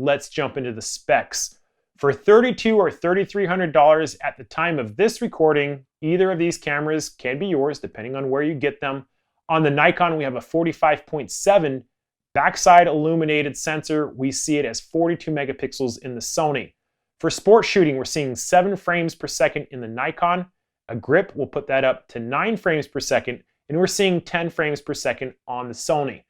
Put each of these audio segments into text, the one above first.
let's jump into the specs. For $3,200 or $3,300 at the time of this recording, either of these cameras can be yours depending on where you get them. On the Nikon, we have a 45.7 backside illuminated sensor. We see it as 42 megapixels in the Sony. For sports shooting, we're seeing 7 frames per second in the Nikon. A grip will put that up to 9 frames per second, and we're seeing 10 frames per second on the Sony.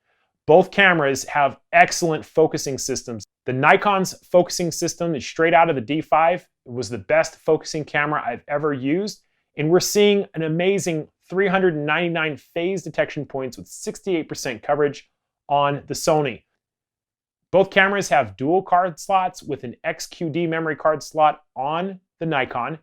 Both cameras have excellent focusing systems. The Nikon's focusing system is straight out of the D5. It was the best focusing camera I've ever used, and we're seeing an amazing 399 phase detection points with 68% coverage on the Sony. Both cameras have dual card slots with an XQD memory card slot on the Nikon.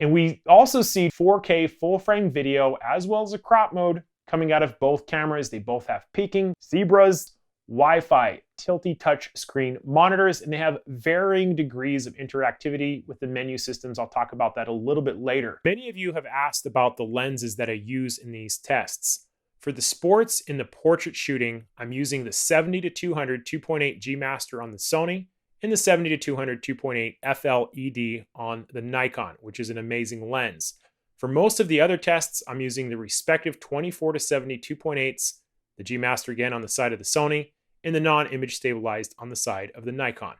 And we also see 4K full frame video as well as a crop mode coming out of both cameras. They both have peaking, zebras, Wi-Fi, tilty touch screen monitors, and they have varying degrees of interactivity with the menu systems. I'll talk about that a little bit later. Many of you have asked about the lenses that I use in these tests. For the sports and the portrait shooting, I'm using the 70-200 2.8 G Master on the Sony and the 70-200 2.8 FL-ED on the Nikon, which is an amazing lens. For most of the other tests, I'm using the respective 24-70 2.8s, the G Master again on the side of the Sony, and the non-image stabilized on the side of the Nikon.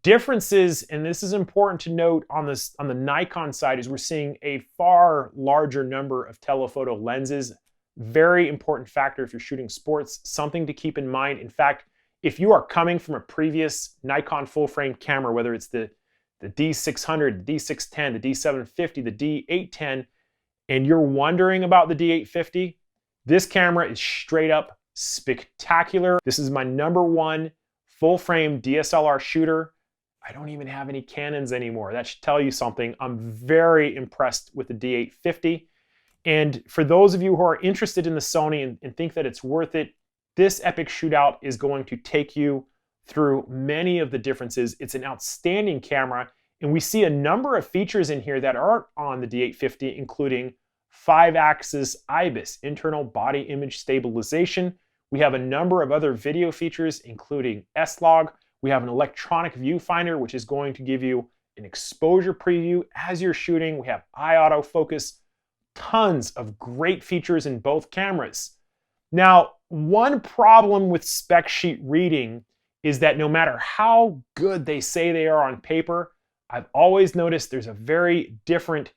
Differences, and this is important to note on the Nikon side, is we're seeing a far larger number of telephoto lenses. Very important factor if you're shooting sports, something to keep in mind. In fact, if you are coming from a previous Nikon full frame camera, whether it's the D600, the D610, the D750, the D810, and you're wondering about the D850, this camera is straight up spectacular. This is my #1 full frame DSLR shooter. I don't even have any Canons anymore. That should tell you something. I'm very impressed with the D850. And for those of you who are interested in the Sony and think that it's worth it, this epic shootout is going to take you through many of the differences. It's an outstanding camera, and we see a number of features in here that aren't on the D850, including 5-axis IBIS, internal body image stabilization. We have a number of other video features, including S-Log. We have an electronic viewfinder, which is going to give you an exposure preview as you're shooting. We have eye autofocus, tons of great features in both cameras. Now, one problem with spec sheet reading is that no matter how good they say they are on paper, I've always noticed there's a very different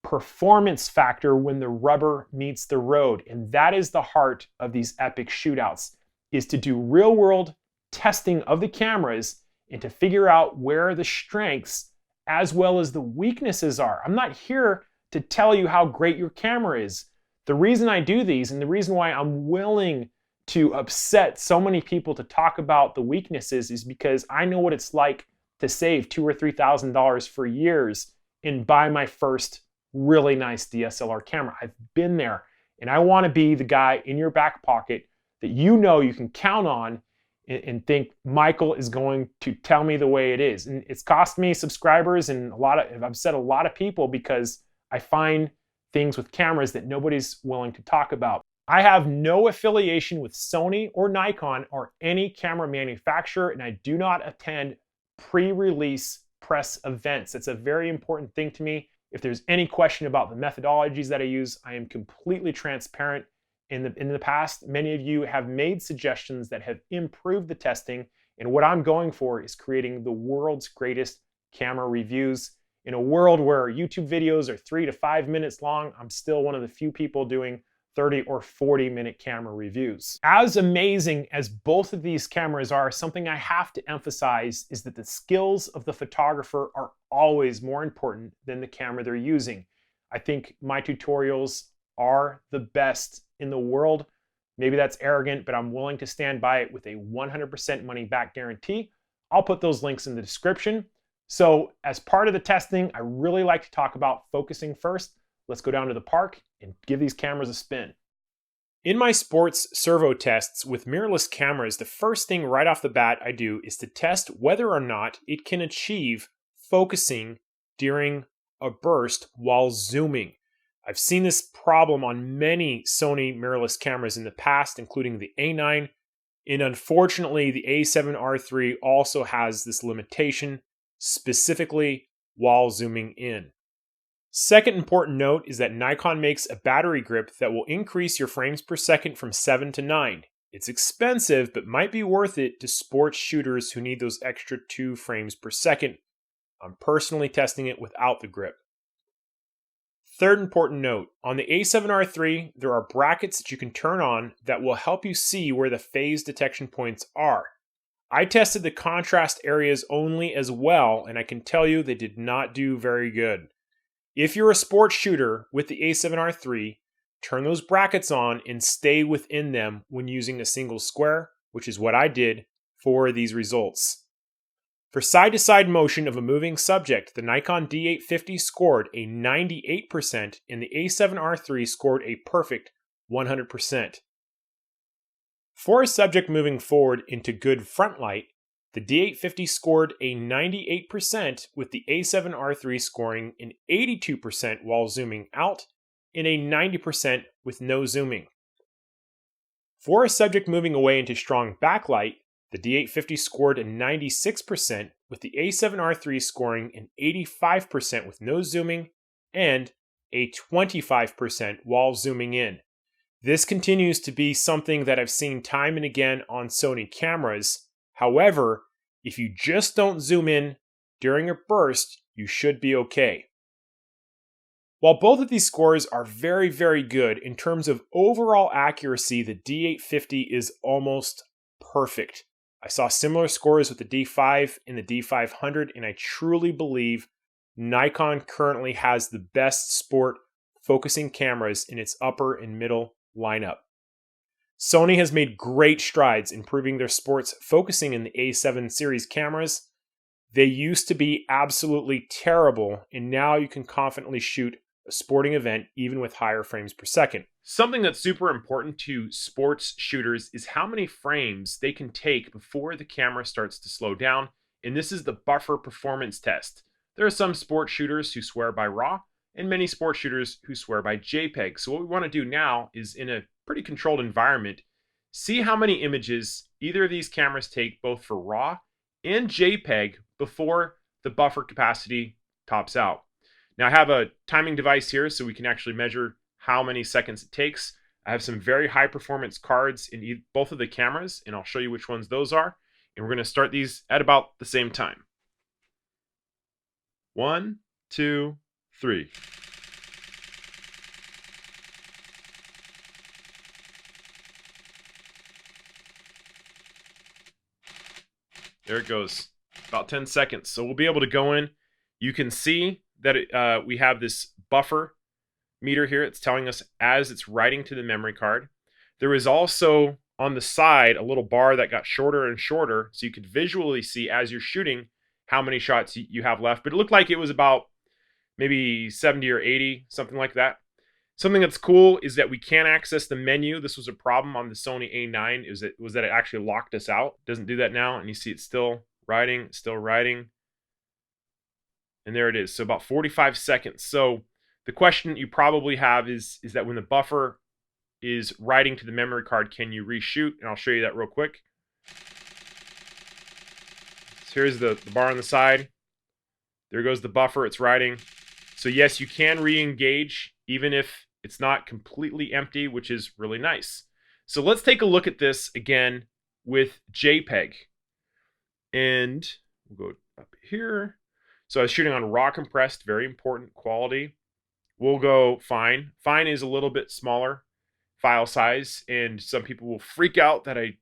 performance factor when the rubber meets the road. And that is the heart of these epic shootouts, is to do real world testing of the cameras and to figure out where the strengths as well as the weaknesses are. I'm not here to tell you how great your camera is. The reason I do these and the reason why I'm willing to upset so many people to talk about the weaknesses is because I know what it's like to save $2,000 or $3,000 for years and buy my first really nice DSLR camera. I've been there, and I want to be the guy in your back pocket that you know you can count on and think Michael is going to tell me the way it is. And it's cost me subscribers and I've upset a lot of people because I find things with cameras that nobody's willing to talk about. I have no affiliation with Sony or Nikon or any camera manufacturer, and I do not attend pre-release press events. It's a very important thing to me. If there's any question about the methodologies that I use, I am completely transparent. In the past, many of you have made suggestions that have improved the testing, and what I'm going for is creating the world's greatest camera reviews. In a world where YouTube videos are 3 to 5 minutes long, I'm still one of the few people doing 30 or 40-minute camera reviews. As amazing as both of these cameras are, something I have to emphasize is that the skills of the photographer are always more important than the camera they're using. I think my tutorials are the best in the world. Maybe that's arrogant, but I'm willing to stand by it with a 100% money back guarantee. I'll put those links in the description. So as part of the testing, I really like to talk about focusing first. Let's go down to the park and give these cameras a spin. In my sports servo tests with mirrorless cameras, the first thing right off the bat I do is to test whether or not it can achieve focusing during a burst while zooming. I've seen this problem on many Sony mirrorless cameras in the past, including the A9, And unfortunately, the A7R III also has this limitation, specifically while zooming in. Second important note is that Nikon makes a battery grip that will increase your frames per second from 7 to 9. It's expensive, but might be worth it to sports shooters who need those extra 2 frames per second. I'm personally testing it without the grip. Third important note, on the A7R III, there are brackets that you can turn on that will help you see where the phase detection points are. I tested the contrast areas only as well, and I can tell you they did not do very good. If you're a sports shooter with the A7R III, turn those brackets on and stay within them when using a single square, which is what I did for these results. For side-to-side motion of a moving subject, the Nikon D850 scored a 98% and the A7R III scored a perfect 100%. For a subject moving forward into good front light, the D850 scored a 98% with the A7R III scoring an 82% while zooming out and a 90% with no zooming. For a subject moving away into strong backlight, the D850 scored a 96% with the A7R III scoring an 85% with no zooming and a 25% while zooming in. This continues to be something that I've seen time and again on Sony cameras. However, if you just don't zoom in during a burst, you should be okay. While both of these scores are very, very good, in terms of overall accuracy, the D850 is almost perfect. I saw similar scores with the D5 and the D500, and I truly believe Nikon currently has the best sport focusing cameras in its upper and middle lineup. Sony has made great strides improving their sports focusing in the A7 series cameras. They used to be absolutely terrible, and now you can confidently shoot a sporting event even with higher frames per second. Something that's super important to sports shooters is how many frames they can take before the camera starts to slow down, and this is the buffer performance test. There are some sports shooters who swear by RAW, and many sports shooters who swear by JPEG. So what we want to do now is, in a pretty controlled environment, see how many images either of these cameras take both for RAW and JPEG before the buffer capacity tops out. Now I have a timing device here so we can actually measure how many seconds it takes. I have some very high performance cards in both of the cameras, and I'll show you which ones those are. And we're going to start these at about the same time. 1, 2, 3. There it goes, about 10 seconds. So we'll be able to go in. You can see that we have this buffer meter here. It's telling us as it's writing to the memory card. There is also on the side a little bar that got shorter and shorter, so you could visually see as you're shooting how many shots you have left. But it looked like it was about maybe 70 or 80, something like that. Something that's cool is that we can't access the menu. This was a problem on the Sony A9, was that it actually locked us out. It doesn't do that now, and you see it's still writing, and there it is. So about 45 seconds. So the question you probably have is that when the buffer is writing to the memory card, can you reshoot? And I'll show you that real quick. So here's the bar on the side. There goes the buffer, it's writing. So yes, you can re-engage even if it's not completely empty, which is really nice. So let's take a look at this again with JPEG. And we'll go up here. So I was shooting on raw compressed, very important quality. We'll go fine. Fine is a little bit smaller file size, and some people will freak out that I'm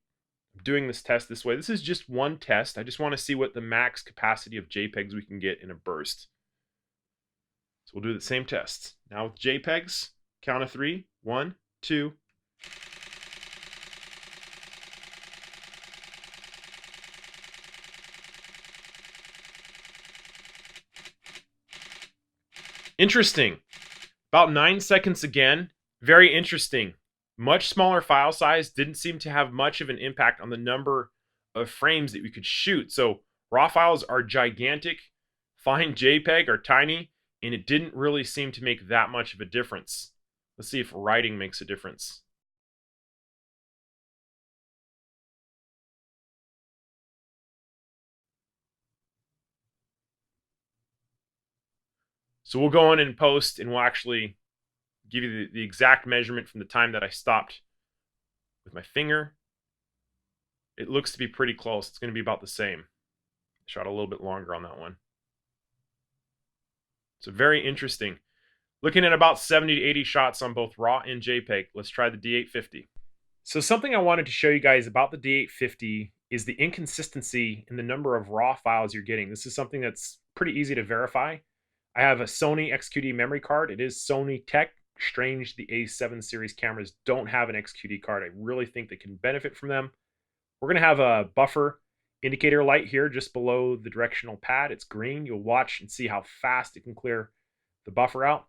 doing this test this way. This is just one test. I just want to see what the max capacity of JPEGs we can get in a burst. So we'll do the same test. Now with JPEGs, count of 3. 1, 2. Interesting. About 9 seconds again. Very interesting. Much smaller file size. Didn't seem to have much of an impact on the number of frames that we could shoot. So raw files are gigantic. Fine JPEG are tiny. And it didn't really seem to make that much of a difference. Let's see if writing makes a difference. So we'll go in and post, and we'll actually give you the exact measurement from the time that I stopped with my finger. It looks to be pretty close. It's going to be about the same. Shot a little bit longer on that one. So very interesting. Looking at about 70 to 80 shots on both RAW and JPEG. Let's try the D850. So something I wanted to show you guys about the D850 is the inconsistency in the number of RAW files you're getting. This is something that's pretty easy to verify. I have a Sony XQD memory card. It is Sony tech. Strange the A7 series cameras don't have an XQD card. I really think they can benefit from them. We're going to have a buffer indicator light here just below the directional pad. It's green. You'll watch and see how fast it can clear the buffer out.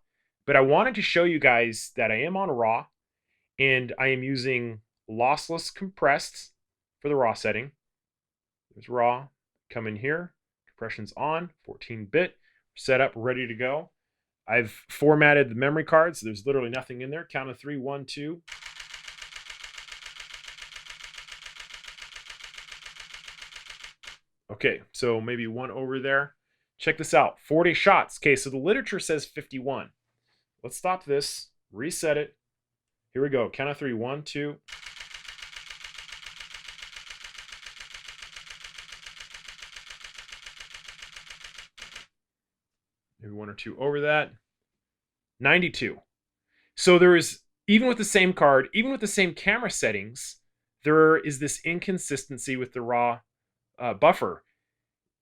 But I wanted to show you guys that I am on RAW, and I am using lossless compressed for the RAW setting. There's RAW. Come in here. Compression's on. 14-bit. Set up, ready to go. I've formatted the memory card, so there's literally nothing in there. Count of 3, 1, 2. Okay, so maybe one over there. Check this out, 40 shots. Okay, so the literature says 51. Let's stop this, reset it. Here we go, count of 3, 1, 2. Maybe one or two over that. 92. So there is, even with the same card, even with the same camera settings, there is this inconsistency with the RAW buffer.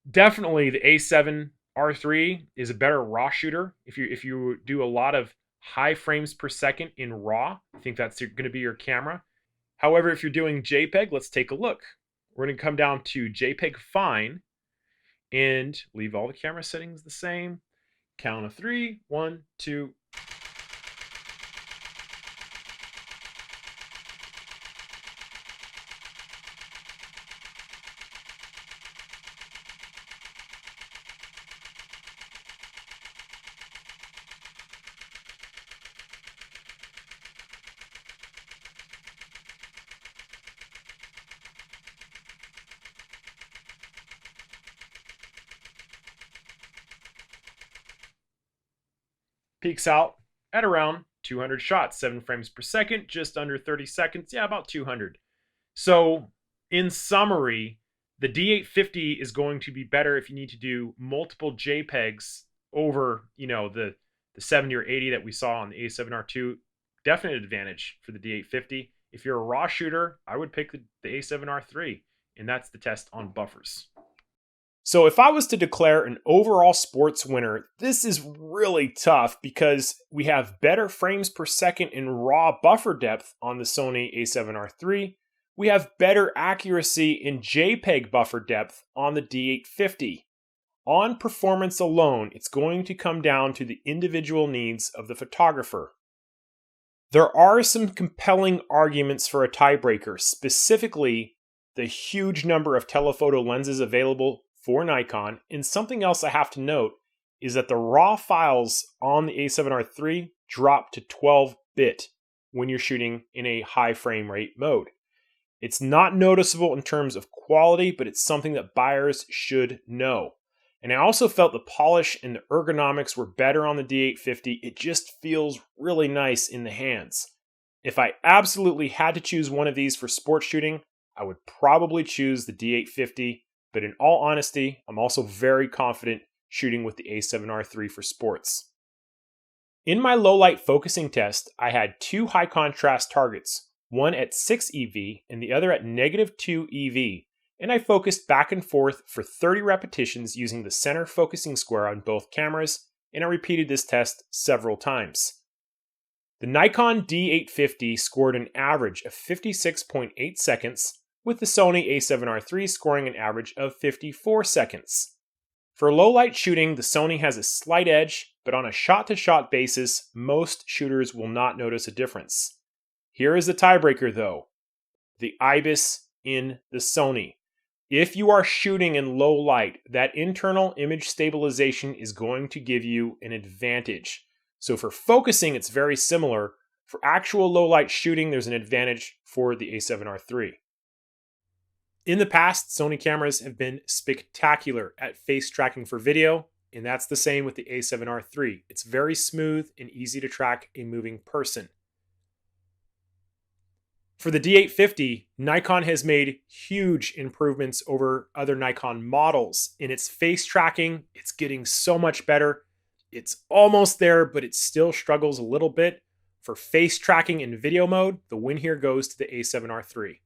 Definitely the A7R3 is a better RAW shooter. If you do a lot of high frames per second in RAW, I think that's going to be your camera. However, if you're doing JPEG, let's take a look. We're going to come down to JPEG Fine and leave all the camera settings the same. Count of 3, 1, 2. Peaks out at around 200 shots, 7 frames per second, just under 30 seconds. Yeah, about 200. So in summary, the D850 is going to be better if you need to do multiple JPEGs over, the 70 or 80 that we saw on the A7R2. Definite advantage for the D850. If you're a RAW shooter, I would pick the A7R3, and that's the test on buffers. So if I was to declare an overall sports winner, this is really tough because we have better frames per second in RAW buffer depth on the Sony A7R3. We have better accuracy in JPEG buffer depth on the D850. On performance alone, it's going to come down to the individual needs of the photographer. There are some compelling arguments for a tiebreaker, specifically the huge number of telephoto lenses available for Nikon, and something else I have to note is that the RAW files on the A7R3 drop to 12-bit when you're shooting in a high frame rate mode. It's not noticeable in terms of quality, but it's something that buyers should know. And I also felt the polish and the ergonomics were better on the D850. It just feels really nice in the hands. If I absolutely had to choose one of these for sports shooting, I would probably choose the D850. But in all honesty, I'm also very confident shooting with the A7R3 for sports. In my low light focusing test, I had 2 high contrast targets, one at 6 EV and the other at -2 EV, and I focused back and forth for 30 repetitions using the center focusing square on both cameras, and I repeated this test several times. The Nikon D850 scored an average of 56.8 seconds, with the Sony A7R3 scoring an average of 54 seconds. For low light shooting, the Sony has a slight edge, but on a shot-to-shot basis, most shooters will not notice a difference. Here is the tiebreaker though, the IBIS in the Sony. If you are shooting in low light, that internal image stabilization is going to give you an advantage. So for focusing, it's very similar. For actual low light shooting, there's an advantage for the A7R3. In the past, Sony cameras have been spectacular at face tracking for video. and that's the same with the A7R III. It's very smooth and easy to track a moving person. For the D850, Nikon has made huge improvements over other Nikon models. In its face tracking, it's getting so much better. It's almost there, but it still struggles a little bit. For face tracking in video mode, the win here goes to the A7R III.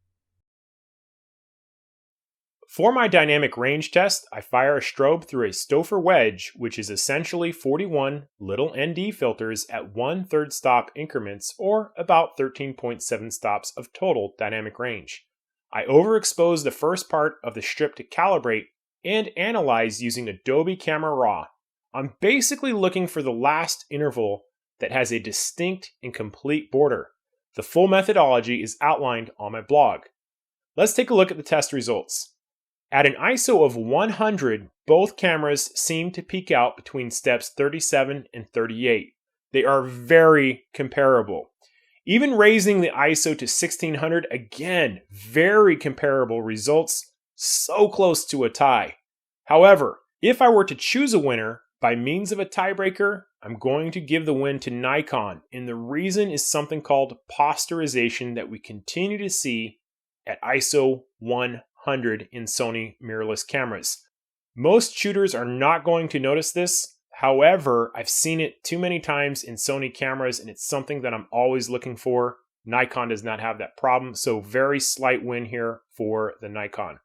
For my dynamic range test, I fire a strobe through a Stouffer wedge, which is essentially 41 little ND filters at 1/3 stop increments, or about 13.7 stops of total dynamic range. I overexpose the first part of the strip to calibrate and analyze using Adobe Camera Raw. I'm basically looking for the last interval that has a distinct and complete border. The full methodology is outlined on my blog. Let's take a look at the test results. At an ISO of 100, both cameras seem to peak out between steps 37 and 38. They are very comparable. Even raising the ISO to 1600, again, very comparable results, so close to a tie. However, if I were to choose a winner by means of a tiebreaker, I'm going to give the win to Nikon, and the reason is something called posterization that we continue to see at ISO 100 in Sony mirrorless cameras. Most shooters are not going to notice this. However, I've seen it too many times in Sony cameras, and it's something that I'm always looking for. Nikon does not have that problem, so very slight win here for the Nikon.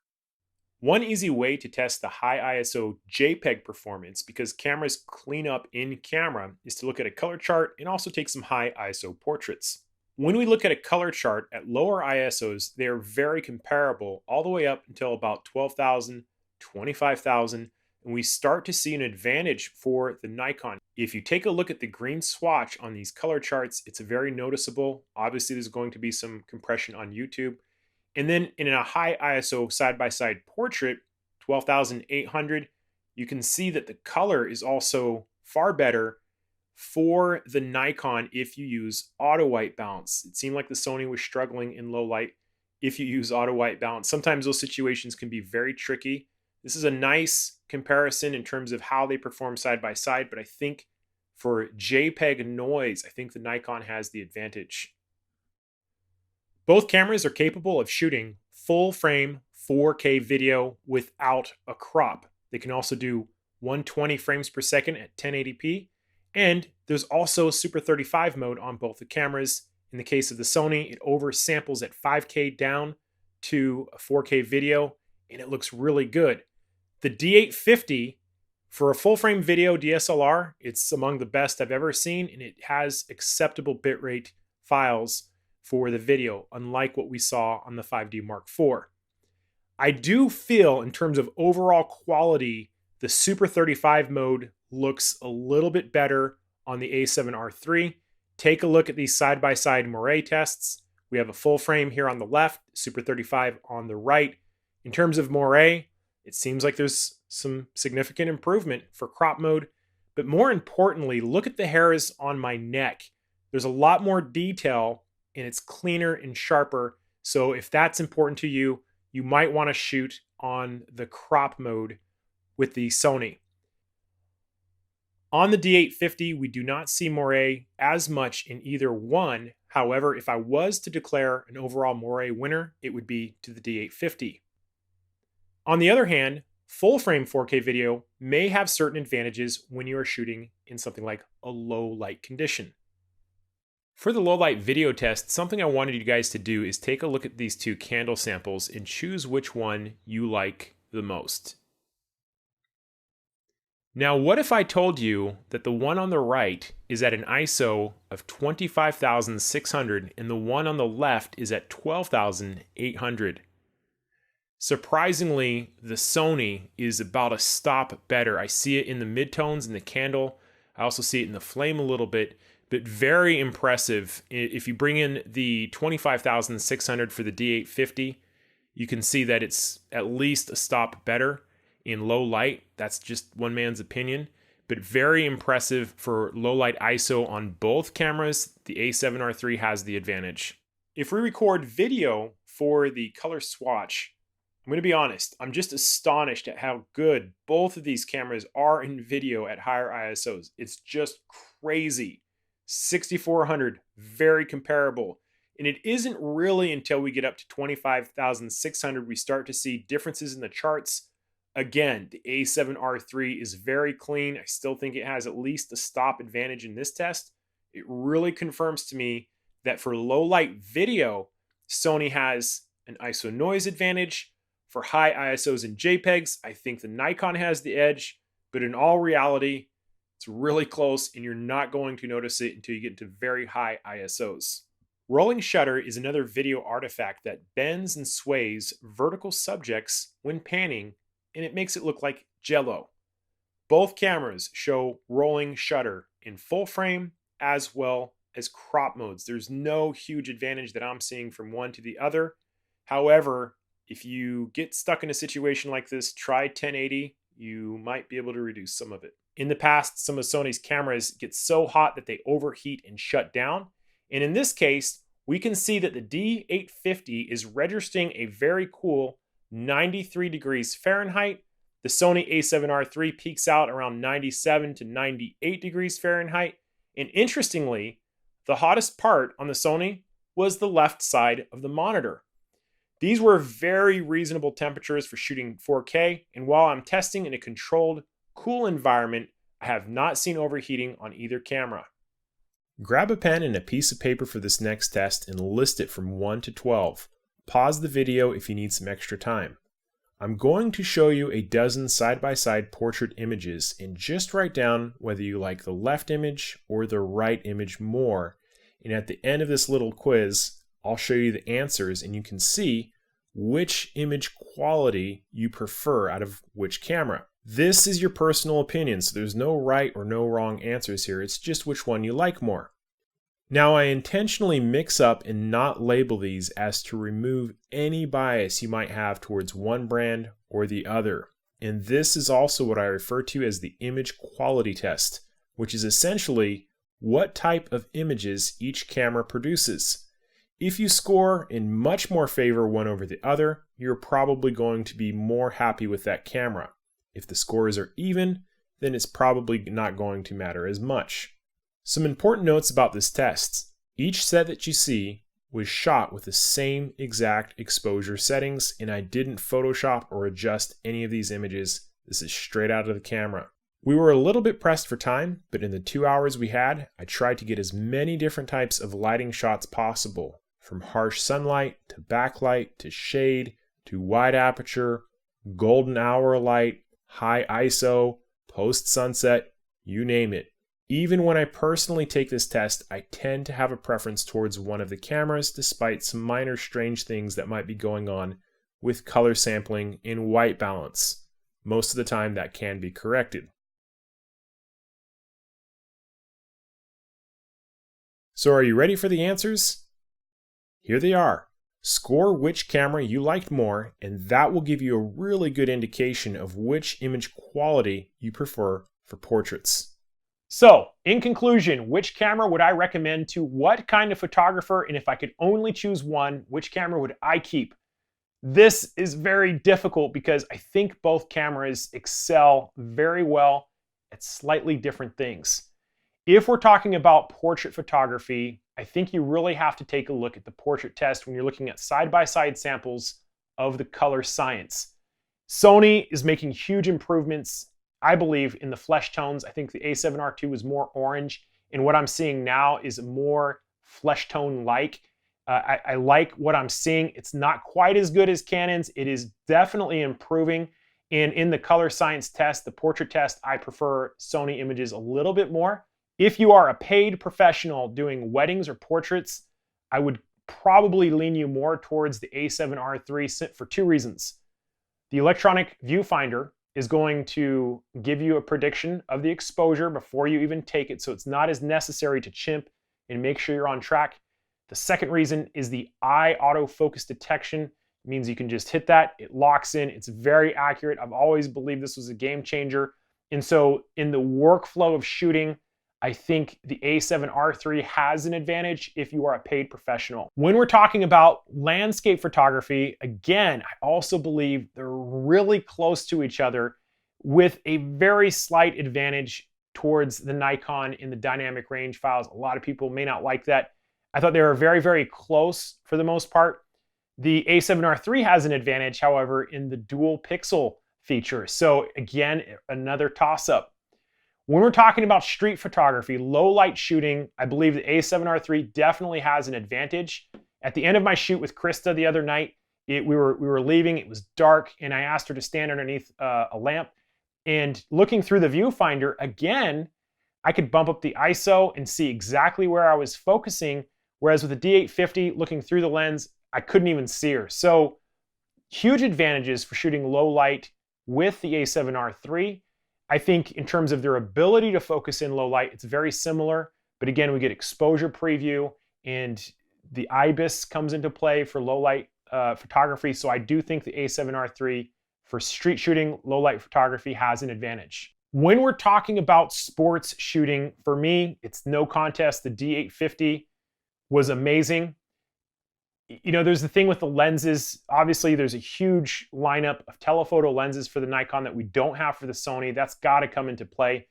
One easy way to test the high ISO JPEG performance, because cameras clean up in camera, is to look at a color chart and also take some high ISO portraits. When we look at a color chart at lower ISOs, they are very comparable all the way up until about 12,000, 25,000, and we start to see an advantage for the Nikon. If you take a look at the green swatch on these color charts, it's very noticeable. Obviously, there's going to be some compression on YouTube. And then in a high ISO side-by-side portrait, 12,800, you can see that the color is also far better for the Nikon if you use auto white balance. It seemed like the Sony was struggling in low light if you use auto white balance. Sometimes those situations can be very tricky. This is a nice comparison in terms of how they perform side by side, but I think for JPEG noise, I think the Nikon has the advantage. Both cameras are capable of shooting full frame 4K video without a crop. They can also do 120 frames per second at 1080p. And there's also Super 35 mode on both the cameras. In the case of the Sony, it oversamples at 5K down to a 4K video, and it looks really good. The D850, for a full frame video DSLR, it's among the best I've ever seen, and it has acceptable bitrate files for the video, unlike what we saw on the 5D Mark IV. I do feel, in terms of overall quality, the Super 35 mode looks a little bit better on the A7R III. Take a look at these side-by-side Moire tests. We have a full frame here on the left, Super 35 on the right. In terms of Moire, it seems like there's some significant improvement for crop mode. But more importantly, look at the hairs on my neck. There's a lot more detail, and it's cleaner and sharper. So if that's important to you, you might want to shoot on the crop mode with the Sony. On the D850, we do not see Moire as much in either one. However, if I was to declare an overall Moire winner, it would be to the D850. On the other hand, full frame 4K video may have certain advantages when you are shooting in something like a low light condition. For the low light video test, something I wanted you guys to do is take a look at these two candle samples and choose which one you like the most. Now, what if I told you that the one on the right is at an ISO of 25,600 and the one on the left is at 12,800? Surprisingly, the Sony is about a stop better. I see it in the midtones in the candle. I also see it in the flame a little bit, but very impressive. If you bring in the 25,600 for the D850, you can see that it's at least a stop better in low light. That's just one man's opinion, but very impressive for low light ISO on both cameras. The A7R III has the advantage. If we record video for the color swatch, I'm I'm going to be honest, I'm just astonished at how good both of these cameras are in video at higher ISOs. It's just crazy. 6400, very comparable. And it isn't really until we get up to 25,600 we start to see differences in the charts. Again, the A7R III is very clean. I still think it has at least a stop advantage in this test. It really confirms to me that for low light video, Sony has an ISO noise advantage. For high ISOs and JPEGs, I think the Nikon has the edge, but in all reality, it's really close and you're not going to notice it until you get into very high ISOs. Rolling shutter is another video artifact that bends and sways vertical subjects when panning, and it makes it look like jello. Both cameras show rolling shutter in full frame as well as crop modes. There's no huge advantage that I'm seeing from one to the other. However, if you get stuck in a situation like this, try 1080. You might be able to reduce some of it. In the past, some of Sony's cameras get so hot that they overheat and shut down. And in this case, we can see that the D850 is registering a very cool 93 degrees Fahrenheit. The Sony A7R III peaks out around 97 to 98 degrees Fahrenheit. And interestingly, the hottest part on the Sony was the left side of the monitor. These were very reasonable temperatures for shooting 4K, and while I'm testing in a controlled, cool environment, I have not seen overheating on either camera. Grab a pen and a piece of paper for this next test and list it from 1 to 12. Pause the video if you need some extra time. I'm going to show you a dozen side-by-side portrait images and just write down whether you like the left image or the right image more. And at the end of this little quiz, I'll show you the answers and you can see which image quality you prefer out of which camera. This is your personal opinion, so there's no right or no wrong answers here. It's just which one you like more. Now, I intentionally mix up and not label these as to remove any bias you might have towards one brand or the other. And this is also what I refer to as the image quality test, which is essentially what type of images each camera produces. If you score in much more favor one over the other, you're probably going to be more happy with that camera. If the scores are even, then it's probably not going to matter as much. Some important notes about this test. Each set that you see was shot with the same exact exposure settings, and I didn't Photoshop or adjust any of these images. This is straight out of the camera. We were a little bit pressed for time, but in the 2 hours we had, I tried to get as many different types of lighting shots possible, from harsh sunlight to backlight to shade to wide aperture, golden hour light, high ISO, post sunset, you name it. Even when I personally take this test, I tend to have a preference towards one of the cameras despite some minor strange things that might be going on with color sampling and white balance. Most of the time that can be corrected. So are you ready for the answers? Here they are. Score which camera you liked more, and that will give you a really good indication of which image quality you prefer for portraits. So, in conclusion, which camera would I recommend to what kind of photographer? And if I could only choose one, which camera would I keep? This is very difficult because I think both cameras excel very well at slightly different things. If we're talking about portrait photography, I think you really have to take a look at the portrait test when you're looking at side-by-side samples of the color science. Sony is making huge improvements, I believe, in the flesh tones. I think the A7R II is more orange, and what I'm seeing now is more flesh tone-like. I like what I'm seeing. It's not quite as good as Canon's. It is definitely improving. And in the color science test, the portrait test, I prefer Sony images a little bit more. If you are a paid professional doing weddings or portraits, I would probably lean you more towards the A7R III for 2 reasons. The electronic viewfinder is going to give you a prediction of the exposure before you even take it, so it's not as necessary to chimp and make sure you're on track. The second reason is the eye autofocus detection. It means you can just hit that, it locks in, it's very accurate. I've always believed this was a game changer. And so in the workflow of shooting, I think the A7R III has an advantage if you are a paid professional. When we're talking about landscape photography, again, I also believe they're really close to each other with a very slight advantage towards the Nikon in the dynamic range files. A lot of people may not like that. I thought they were very, very close for the most part. The A7R III has an advantage, however, in the dual pixel feature. So again, another toss-up. When we're talking about street photography, low light shooting, I believe the A7R III definitely has an advantage. At the end of my shoot with Krista the other night, we were leaving, it was dark, and I asked her to stand underneath a lamp. And looking through the viewfinder, again, I could bump up the ISO and see exactly where I was focusing, whereas with the D850, looking through the lens, I couldn't even see her. So huge advantages for shooting low light with the A7R III. I think in terms of their ability to focus in low light, it's very similar. But again, we get exposure preview and the IBIS comes into play for low light photography. So I do think the A7R III for street shooting, low light photography has an advantage. When we're talking about sports shooting, for me, it's no contest. The D850 was amazing. You know, there's the thing with the lenses. Obviously, there's a huge lineup of telephoto lenses for the Nikon that we don't have for the Sony. That's got to come into play.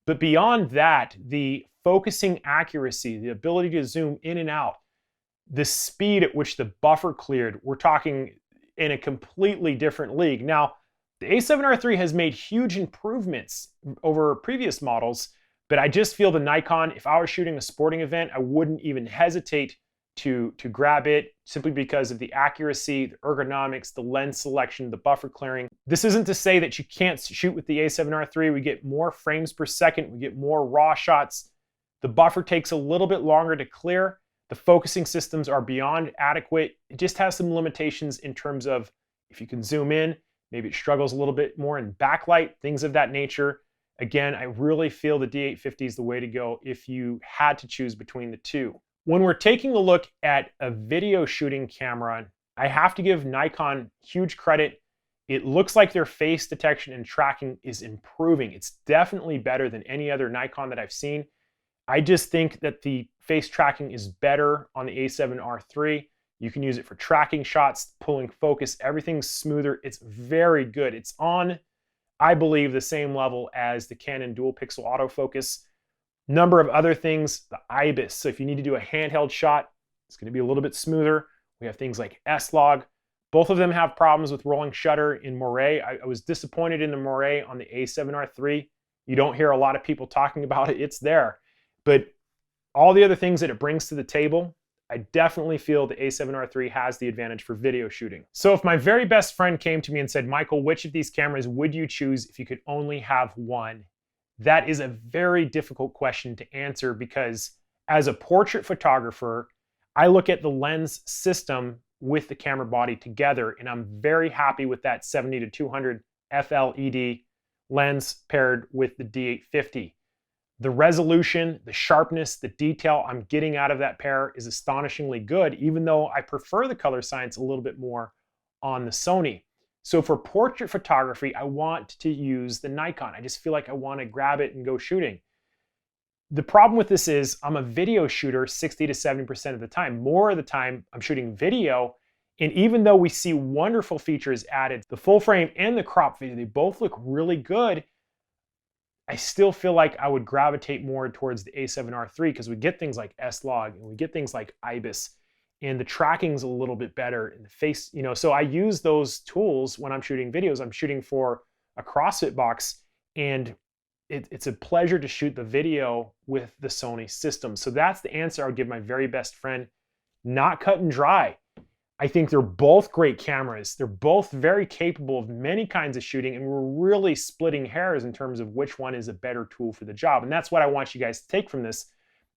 But beyond that, the focusing accuracy, the ability to zoom in and out, the speed at which the buffer cleared, we're talking in a completely different league. Now, the A7R III has made huge improvements over previous models, but I just feel the Nikon, if I was shooting a sporting event, I wouldn't even hesitate to grab it simply because of the accuracy, the ergonomics, the lens selection, the buffer clearing. This isn't to say that you can't shoot with the A7R III. We get more frames per second, we get more raw shots. The buffer takes a little bit longer to clear. The focusing systems are beyond adequate. It just has some limitations in terms of if you can zoom in, maybe it struggles a little bit more in backlight, things of that nature. Again, I really feel the D850 is the way to go if you had to choose between the two. When we're taking a look at a video shooting camera, I have to give Nikon huge credit. It looks like their face detection and tracking is improving. It's definitely better than any other Nikon that I've seen. I just think that the face tracking is better on the A7R III. You can use it for tracking shots, pulling focus, everything's smoother. It's very good. It's on, I believe, the same level as the Canon dual pixel autofocus. Number of other things, the IBIS. So if you need to do a handheld shot, it's going to be a little bit smoother. We have things like S-Log. Both of them have problems with rolling shutter in Moire. I was disappointed in the Moire on the A7R III. You don't hear a lot of people talking about it. It's there. But all the other things that it brings to the table, I definitely feel the A7R III has the advantage for video shooting. So if my very best friend came to me and said, Michael, which of these cameras would you choose if you could only have one? That is a very difficult question to answer because as a portrait photographer, I look at the lens system with the camera body together, and I'm very happy with that 70-200 FLED lens paired with the D850. The resolution, the sharpness, the detail I'm getting out of that pair is astonishingly good, even though I prefer the color science a little bit more on the Sony. So for portrait photography, I want to use the Nikon. I just feel like I want to grab it and go shooting. The problem with this is I'm a video shooter 60 to 70% of the time. More of the time, I'm shooting video. And even though we see wonderful features added, the full frame and the crop video, they both look really good. I still feel like I would gravitate more towards the A7R III because we get things like S-Log and we get things like IBIS. And the tracking's a little bit better in the face, you know, so I use those tools when I'm shooting videos. I'm shooting for a CrossFit box, and it's a pleasure to shoot the video with the Sony system. So that's the answer I would give my very best friend. Not cut and dry. I think they're both great cameras. They're both very capable of many kinds of shooting, and we're really splitting hairs in terms of which one is a better tool for the job. And that's what I want you guys to take from this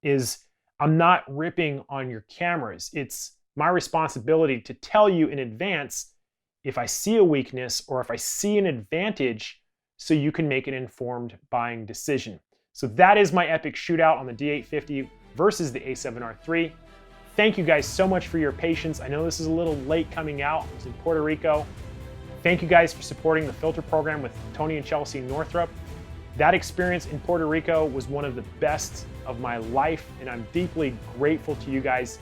is I'm not ripping on your cameras. It's my responsibility to tell you in advance if I see a weakness or if I see an advantage so you can make an informed buying decision. So that is my epic shootout on the D850 versus the A7R III. Thank you guys so much for your patience. I know this is a little late coming out. I was in Puerto Rico. Thank you guys for supporting the filter program with Tony and Chelsea Northrup. That experience in Puerto Rico was one of the best of my life, and I'm deeply grateful to you guys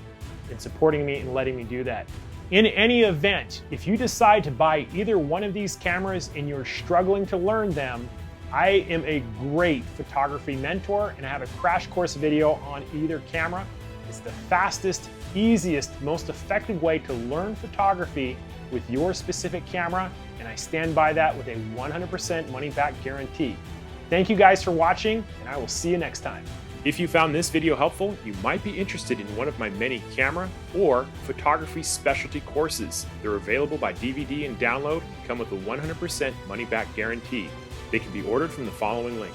in supporting me and letting me do that. In any event, if you decide to buy either one of these cameras and you're struggling to learn them, I am a great photography mentor and I have a crash course video on either camera. It's the fastest, easiest, most effective way to learn photography with your specific camera, and I stand by that with a 100% money-back guarantee. Thank you guys for watching, and I will see you next time. If you found this video helpful, you might be interested in one of my many camera or photography specialty courses. They're available by DVD and download and come with a 100% money-back guarantee. They can be ordered from the following link.